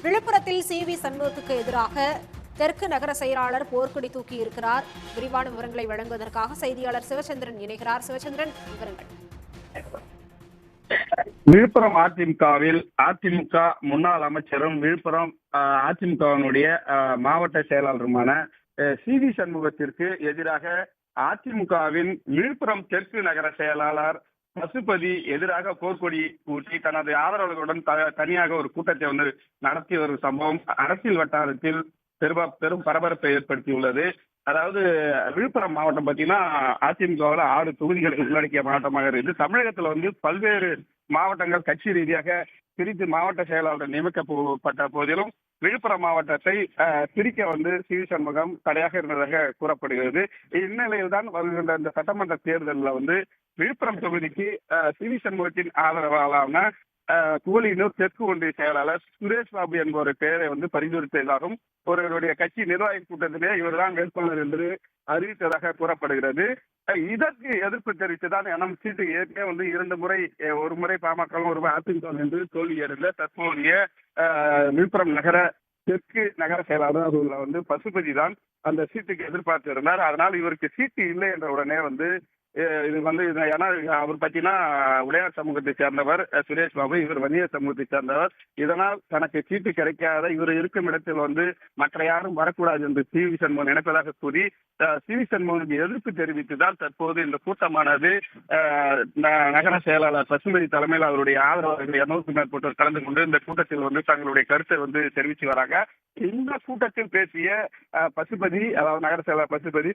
விழுப்புரத்தில் சண்முகத்துக்கு எதிராக தெற்கு நகர செயலாளர் போர்க்கொடி தூக்கி இருக்கிறார். விரிவான விவரங்களை வழங்குவதற்காக செய்தியாளர் சிவச்சந்திரன் இணைகிறார். சிவச்சந்திரன், விவரங்கள். விழுப்புரம் அதிமுகவில் அதிமுக முன்னாள் அமைச்சரும் விழுப்புரம் அதிமுகவினுடைய மாவட்ட செயலாளருமான சண்முகத்திற்கு எதிராக அதிமுகவின் விழுப்புரம் தெற்கு நகர செயலாளர் பசுபதி எதிராக போர்க்கொடி கூட்டி தனது ஆதரவாளர்களுடன் தனியாக ஒரு கூட்டத்தை நடத்தி வரும் சம்பவம் அரசியல் வட்டாரத்தில் பெரும் பரபரப்பை ஏற்படுத்தியுள்ளது. அதாவது விழுப்புரம் மாவட்டம் பார்த்தீங்கன்னா அதிமுகவில் 6 தொகுதிகளை உள்ளடக்கிய மாவட்டமாக இருக்குது. தமிழகத்துல பல்வேறு மாவட்டங்கள் கட்சி ரீதியாக பிரித்து மாவட்ட செயலாளர் நியமிக்கப்பட்ட போதிலும் விழுப்புரம் மாவட்டத்தை பிரிக்க சண்முகம் தடையாக இருந்ததாக கூறப்படுகிறது. இந்நிலையில் தான் வருகின்ற இந்த சட்டமன்ற தேர்தலில் விழுப்புரம் தொகுதிக்கு சண்முகத்தின் ஆதரவாளரான குவலியனூர் தெற்கு ஒன்றிய செயலாளர் சுரேஷ் பாபு என்பவர் பெயரை பரிந்துரைத்ததாகவும் ஒருவருடைய கட்சி நிர்வாகி கூட்டத்திலே இவர்தான் வேட்பாளர் என்று அறிவித்ததாக கூறப்படுகிறது. இதற்கு எதிர்ப்பு தெரிவித்துதான் சீட்டு ஏற்கனவே 2 முறை, ஒரு முறை பாமக, ஒரு முறை அதிமுக என்று தோல்வியடைந்த தற்போதைய விழுப்புரம் நகர தெற்கு நகர செயலாளர் பசுபதி தான் அந்த சீட்டுக்கு எதிர்பார்த்து இருந்தார். அதனால் இவருக்கு சீட்டு இல்லை என்ற உடனே ஏன்னா அவர் பார்த்தீங்கன்னா உடையார் சமூகத்தை சேர்ந்தவர் சுரேஷ் பாபு, இவர் வன்னியர் சமூகத்தை சேர்ந்தவர். இதனால் தனக்கு சீட்டு கிடைக்காத இவர் இருக்கும் இடத்தில் மற்ற யாரும் வரக்கூடாது என்று சண்முகம் நினைப்பதாக கூறி சண்முகனுக்கு எதிர்ப்பு தெரிவித்துதான் தற்போது இந்த கூட்டமானது நகர செயலாளர் பசுபதி தலைமையில் அவருடைய ஆதரவாளர்கள் 200க்கும் மேற்பட்டோர் கலந்து கொண்டு இந்த கூட்டத்தில் தங்களுடைய கருத்தை தெரிவித்து வராங்க. இந்த கூட்டத்தில் பேசிய பசுபதி, அதாவது நகர செயலாளர் பசுபதி,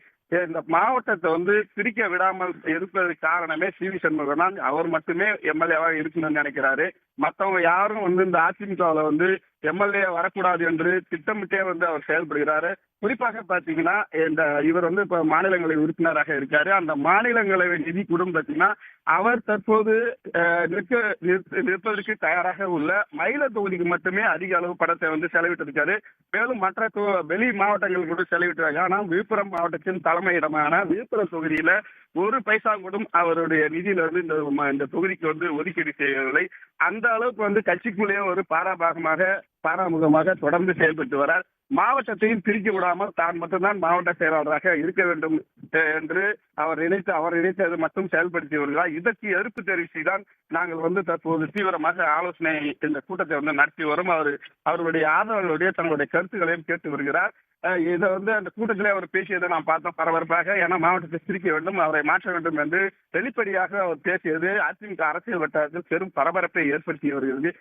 இந்த மாவட்டத்தை பிரிக்க விடாமல் இருப்பதற்கு காரணமே சண்முகம் தான். அவர் மட்டுமே எம்எல்ஏவாக இருக்கணும்னு நினைக்கிறாரு. மற்றவங்க யாரும் இந்த அதிமுகவில் எம்எல்ஏ வரக்கூடாது என்று திட்டமிட்டே அவர் செயல்படுகிறாரு. குறிப்பாக பாத்தீங்கன்னா இவர் இப்ப மாநிலங்களவை உறுப்பினராக இருக்காரு. அந்த மாநிலங்களவை நிதி கூட பாத்தீங்கன்னா அவர் தற்போது நிற்பதற்கு தயாராக உள்ள மயில தொகுதிக்கு மட்டுமே அதிக அளவு பணத்தை செலவிட்டு இருக்காரு. மேலும் மற்ற வெளி மாவட்டங்களுக்கு கூட செலவிட்டு. ஆனால் விழுப்புரம் மாவட்டத்தின் தலைமையிடமான விழுப்புரம் தொகுதியில ஒரு பைசா கூட அவருடைய நிதியிலிருந்து இந்த தொகுதிக்கு ஒதுக்கீடு செய்யவில்லை. அந்த அளவுக்கு கட்சிக்குள்ளேயே ஒரு பாராமுகமாக தொடர்ந்து செயல்பட்டு வரார். மாவட்டத்தையும் பிரிக்க விடாமல் தான் மட்டும்தான் மாவட்ட செயலாளராக இருக்க வேண்டும் என்று அவர் நினைத்தது மட்டும் செயல்படுத்தி வருகிறார். இதற்கு எதிர்ப்பு தெரிவித்துதான் நாங்கள் தற்போது தீவிரமாக ஆலோசனை இந்த கூட்டத்தை நடத்தி வரும். அவருடைய ஆதரவாளர்களுடைய தங்களுடைய கருத்துக்களையும் கேட்டு வருகிறார். இதை அந்த கூட்டத்திலே அவர் பேசியதை நாம் பார்த்தோம் பரபரப்பாக. ஏன்னா மாவட்டத்தை பிரிக்க வேண்டும், அவரை மாற்ற வேண்டும் என்று வெளிப்படையாக அவர் பேசியது அதிமுக அரசியல் வட்டாரத்தில் பெரும் பரபரப்பை ஏற்படுத்தி வருகிறது.